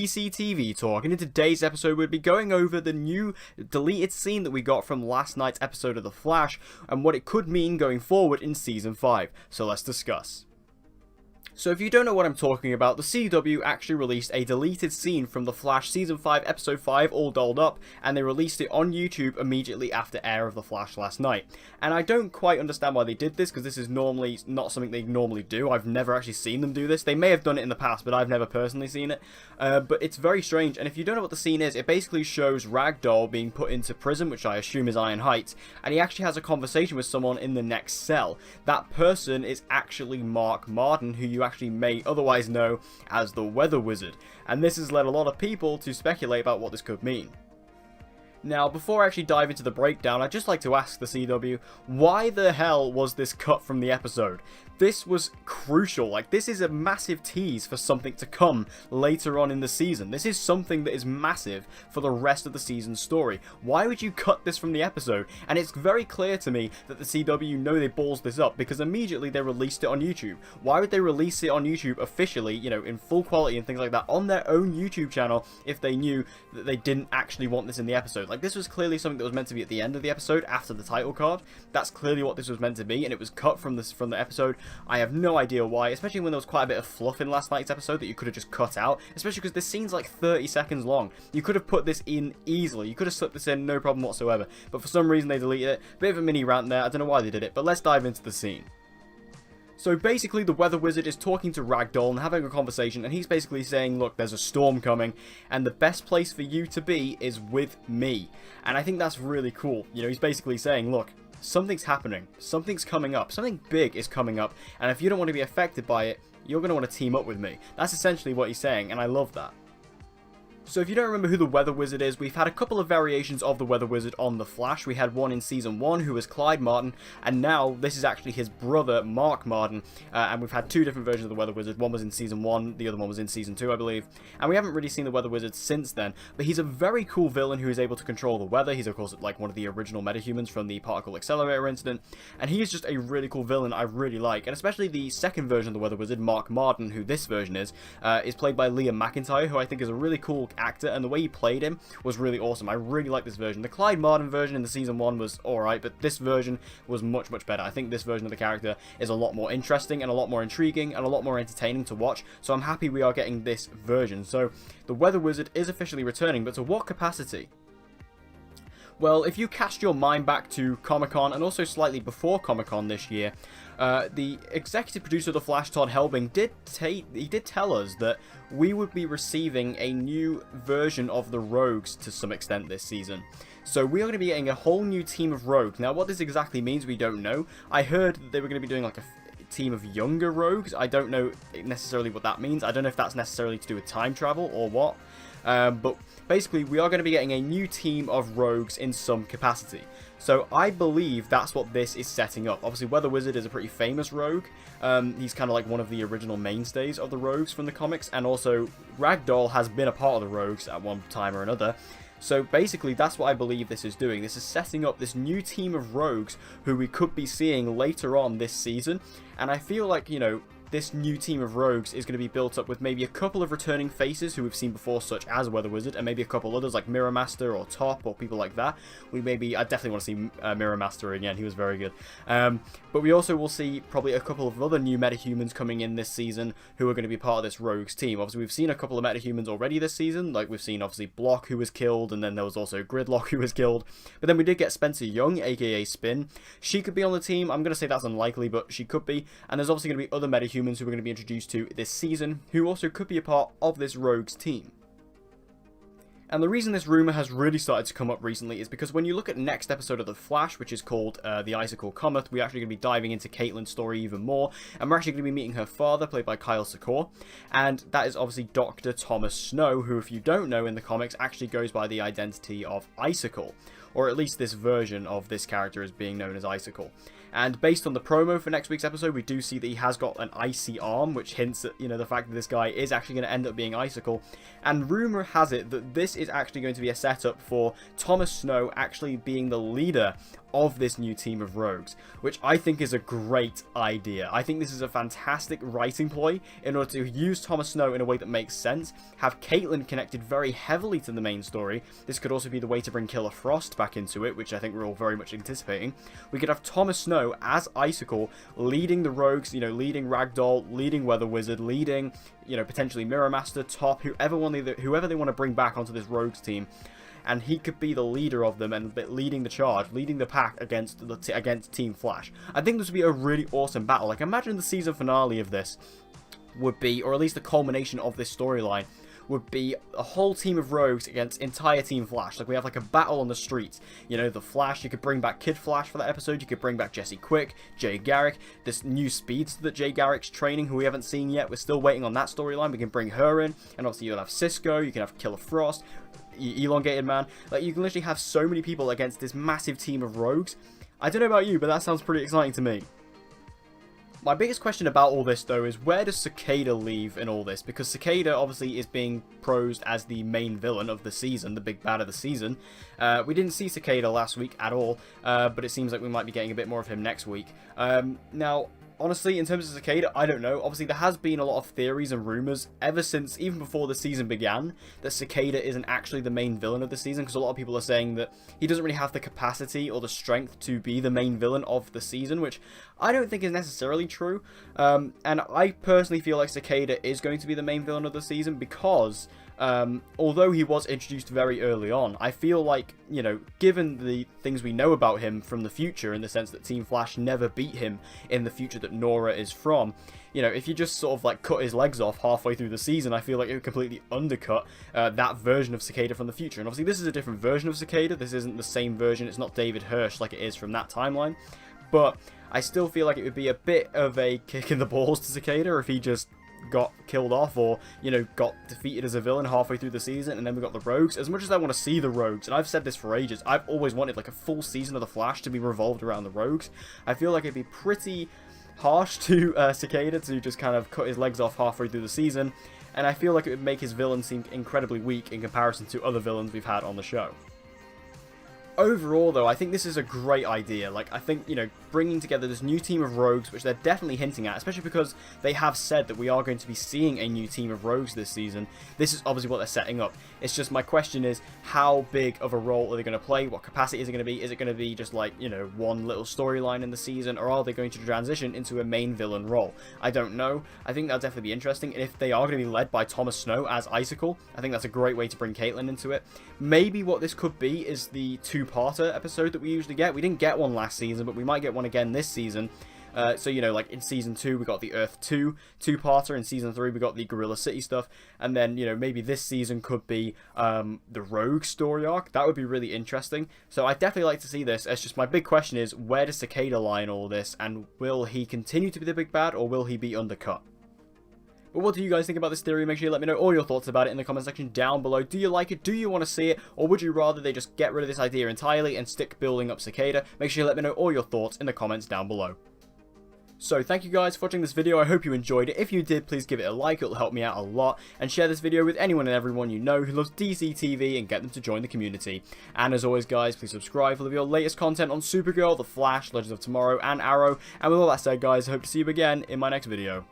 CCTV Talk, and in today's episode we'll be going over the new deleted scene that we got from last night's episode of The Flash, and what it could mean going forward in Season 5, so let's discuss. So if you don't know what I'm talking about, the CW actually released a deleted scene from The Flash Season 5 Episode 5 all dolled up, and they released it on YouTube immediately after air of The Flash last night. And I don't quite understand why they did this, because this is normally not something they normally do. I've never actually seen them do this. They may have done it in the past, but I've never personally seen it. But it's very strange, and if you don't know what the scene is, it basically shows Ragdoll being put into prison, which I assume is Iron Heights, and he actually has a conversation with someone in the next cell. That person is actually Mark Martin, who you actually may otherwise know as the Weather Wizard, and this has led a lot of people to speculate about what this could mean. Now, before I actually dive into the breakdown, I'd just like to ask the CW, why the hell was this cut from the episode? This was crucial. Like, this is a massive tease for something to come later on in the season. This is something that is massive for the rest of the season's story. Why would you cut this from the episode? And it's very clear to me that the CW know they balls this up, because immediately they released it on YouTube. Why would they release it on YouTube officially, you know, in full quality and things like that, on their own YouTube channel, if they knew that they didn't actually want this in the episode? Like, this was clearly something that was meant to be at the end of the episode, after the title card. That's clearly what this was meant to be, and it was cut from the episode. I have no idea why, especially when there was quite a bit of fluff in last night's episode that you could have just cut out, especially because this scene's like 30 seconds long. You could have put this in easily. You could have slipped this in, no problem whatsoever. But for some reason they deleted it. Bit of a mini rant there. I don't know why they did it, but let's dive into the scene. So basically, the Weather Wizard is talking to Ragdoll and having a conversation, and he's basically saying, look, there's a storm coming, and the best place for you to be is with me. And I think that's really cool. You know, he's basically saying, look, something's happening, something's coming up, something big is coming up, and if you don't want to be affected by it, you're going to want to team up with me. That's essentially what he's saying, and I love that. So if you don't remember who the Weather Wizard is, we've had a couple of variations of the Weather Wizard on The Flash. We had one in Season 1 who was Clyde Martin, and now this is actually his brother, Mark Martin, and we've had two different versions of the Weather Wizard. One was in Season 1, the other one was in Season 2, I believe, and we haven't really seen the Weather Wizard since then, but he's a very cool villain who is able to control the weather. He's, of course, like one of the original metahumans from the Particle Accelerator incident, and he is just a really cool villain I really like, and especially the second version of the Weather Wizard, Mark Martin, who this version is played by Liam McIntyre, who I think is a really cool actor, and the way he played him was really awesome. I really like this version. The Clyde Martin version in the Season 1 was alright, but this version was much, much better. I think this version of the character is a lot more interesting and a lot more intriguing and a lot more entertaining to watch, so I'm happy we are getting this version. So, the Weather Wizard is officially returning, but to what capacity? Well, if you cast your mind back to Comic-Con, and also slightly before Comic-Con this year, the executive producer of The Flash, Todd Helbing, did tell us that we would be receiving a new version of the Rogues to some extent this season. So we are going to be getting a whole new team of Rogues. Now, what this exactly means, we don't know. I heard that they were going to be doing like a team of younger Rogues. I don't know necessarily what that means. I don't know if that's necessarily to do with time travel or what. But basically, we are going to be getting a new team of Rogues in some capacity. So I believe that's what this is setting up. Obviously, Weather Wizard is a pretty famous rogue. He's kind of like one of the original mainstays of the Rogues from the comics. And also, Ragdoll has been a part of the Rogues at one time or another. So basically, that's what I believe this is doing. This is setting up this new team of Rogues who we could be seeing later on this season. And I feel like, you know, this new team of Rogues is going to be built up with maybe a couple of returning faces who we've seen before, such as Weather Wizard, and maybe a couple others like Mirror Master or Top or people like that. I definitely want to see Mirror Master again. He was very good. But we also will see probably a couple of other new metahumans coming in this season who are going to be part of this Rogues team. Obviously, we've seen a couple of metahumans already this season. Like, we've seen, obviously, Block, who was killed, and then there was also Gridlock, who was killed. But then we did get Spencer Young, aka Spin. She could be on the team. I'm going to say that's unlikely, but she could be. And there's obviously going to be other metahumans who are going to be introduced to this season, who also could be a part of this Rogues team. And the reason this rumour has really started to come up recently is because when you look at next episode of The Flash, which is called The Icicle Cometh, we're actually going to be diving into Caitlyn's story even more, and we're actually going to be meeting her father, played by Kyle Secor, and that is obviously Dr. Thomas Snow, who, if you don't know in the comics, actually goes by the identity of Icicle, or at least this version of this character is being known as Icicle. And based on the promo for next week's episode, we do see that he has got an icy arm, which hints at, you know, the fact that this guy is actually going to end up being Icicle. And rumor has it that this is actually going to be a setup for Thomas Snow actually being the leader of this new team of rogues, which I think is a great idea. I think this is a fantastic writing ploy in order to use Thomas Snow in a way that makes sense, have Caitlyn connected very heavily to the main story. This could also be the way to bring Killer Frost back into it, which I think we're all very much anticipating. We could have Thomas Snow as Icicle leading the rogues, you know, leading Ragdoll, leading Weather Wizard, leading, you know, potentially Mirror Master, Top, whoever they want to bring back onto this rogues team. And he could be the leader of them and leading the charge, leading the pack against Team Flash. I think this would be a really awesome battle. Like, imagine the season finale of this would be, or at least the culmination of this storyline, would be a whole team of rogues against entire Team Flash. Like, we have like a battle on the streets. You know, the Flash, you could bring back Kid Flash for that episode, you could bring back Jesse Quick, Jay Garrick, this new speedster that Jay Garrick's training, who we haven't seen yet. We're still waiting on that storyline. We can bring her in, and obviously you'll have Cisco, you can have Killer Frost, Elongated Man. Like, you can literally have so many people against this massive team of rogues. I don't know about you, but that sounds pretty exciting to me. My biggest question about all this, though, is where does Cicada leave in all this? Because Cicada, obviously, is being prosed as the main villain of the season, the big bad of the season. We didn't see Cicada last week at all, but it seems like we might be getting a bit more of him next week. Now, honestly, in terms of Cicada, I don't know. Obviously, there has been a lot of theories and rumors ever since, even before the season began, that Cicada isn't actually the main villain of the season, because a lot of people are saying that he doesn't really have the capacity or the strength to be the main villain of the season, which I don't think is necessarily true. And I personally feel like Cicada is going to be the main villain of the season because although he was introduced very early on, I feel like, you know, given the things we know about him from the future, in the sense that Team Flash never beat him in the future that Nora is from, you know, if you just sort of like cut his legs off halfway through the season, I feel like it would completely undercut that version of Cicada from the future. And obviously this is a different version of Cicada, this isn't the same version, it's not David Hirsch like it is from that timeline, but I still feel like it would be a bit of a kick in the balls to Cicada if he just got killed off, or, you know, got defeated as a villain halfway through the season, and then we got the rogues. As much as I want to see the rogues, and I've said this for ages, I've always wanted like a full season of the Flash to be revolved around the rogues. I feel like it'd be pretty harsh to Cicada to just kind of cut his legs off halfway through the season, and I feel like it would make his villain seem incredibly weak in comparison to other villains we've had on the show. Overall, though, I think this is a great idea. Like, I think, you know, bringing together this new team of rogues, which they're definitely hinting at, especially because they have said that we are going to be seeing a new team of rogues this season. This is obviously what they're setting up. It's just, my question is, how big of a role are they going to play? What capacity is it going to be? Is it going to be just like, you know, one little storyline in the season, or are they going to transition into a main villain role? I don't know. I think that'll definitely be interesting. And if they are going to be led by Thomas Snow as Icicle, I think that's a great way to bring Caitlyn into it. Maybe what this could be is the two-parter episode that we usually get. We didn't get one last season, but we might get one again this season. So, you know, like in Season 2, we got the Earth 2 two-parter. In Season 3, we got the Gorilla City stuff. And then, you know, maybe this season could be the Rogue story arc. That would be really interesting. So I'd definitely like to see this. It's just my big question is, where does Cicada lie in all this? And will he continue to be the big bad, or will he be undercut? But what do you guys think about this theory? Make sure you let me know all your thoughts about it in the comment section down below. Do you like it? Do you want to see it? Or would you rather they just get rid of this idea entirely and stick building up Cicada? Make sure you let me know all your thoughts in the comments down below. So thank you guys for watching this video. I hope you enjoyed it. If you did, please give it a like. It'll help me out a lot. And share this video with anyone and everyone you know who loves DC TV and get them to join the community. And as always, guys, please subscribe for your latest content on Supergirl, The Flash, Legends of Tomorrow, and Arrow. And with all that said, guys, I hope to see you again in my next video.